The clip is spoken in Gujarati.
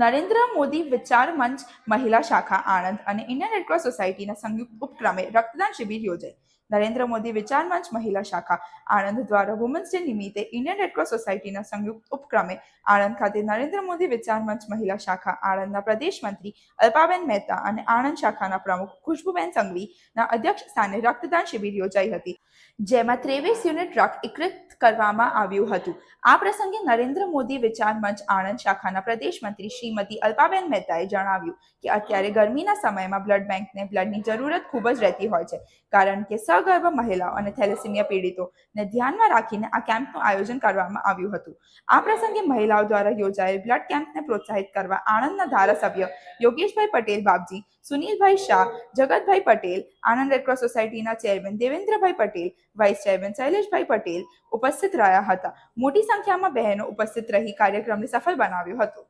નરેન્દ્ર મોદી વિચાર મંચ મહિલા શાખા આણંદ અને ઇન્ડિયન રેડક્રોસ સોસાયટીના સંયુક્ત ઉપક્રમે રક્તદાન શિબિર યોજાઈ. નરેન્દ્ર મોદી વિચાર મંચ મહિલા શાખા આણંદ દ્વારા વુમન્સ ડે નિમિત્તે ઇન્ડિયન રેડક્રોસ સોસાયટીના સંયુક્ત ઉપક્રમે આણંદ ખાતે નરેન્દ્ર મોદી વિચાર મંચ મહિલા શાખા આણંદના પ્રદેશ મંત્રી અલ્પાબેન મહેતા અને આણંદ શાખાના પ્રમુખ ખુશ્બુબેન સંઘવીના અધ્યક્ષ સ્થાને રક્તદાન શિબિર યોજાઈ હતી, જેમાં 23 યુનિટ રક્ત એકત્રિત કરવામાં આવ્યું હતું. આ પ્રસંગે નરેન્દ્ર મોદી વિચાર મંચ આણંદ શાખાના પ્રદેશ મંત્રી શ્રીમતી અલ્પાબેન મહેતાએ જણાવ્યું કે અત્યારે ગરમીના સમયમાં બ્લડ બેંકને બ્લડની જરૂરત ખૂબ જ રહેતી હોય છે, કારણ કે સગર્ભ મહિલાઓ અને થેલેસીમિયા પીડિતોને ધ્યાનમાં રાખીને આ કેમ્પનું આયોજન કરવામાં આવ્યું હતું. આ પ્રસંગે મહિલાઓ દ્વારા યોજાયેલ બ્લડ કેમ્પને પ્રોત્સાહિત કરવા આણંદના ધારાસભ્ય યોગેશભાઈ પટેલ બાપજી, સુનિલભાઈ શાહ, જગતભાઈ પટેલ, આણંદ રેડક્રોસ સોસાયટીના ચેરમેન દેવેન્દ્રભાઈ પટેલ, વાઇસ ચેરમેન શૈલેષભાઈ પટેલ ઉપસ્થિત રહ્યા હતા. મોટી સંખ્યામાં બહેનો ઉપસ્થિત રહી કાર્યક્રમને સફળ બનાવ્યો હતો.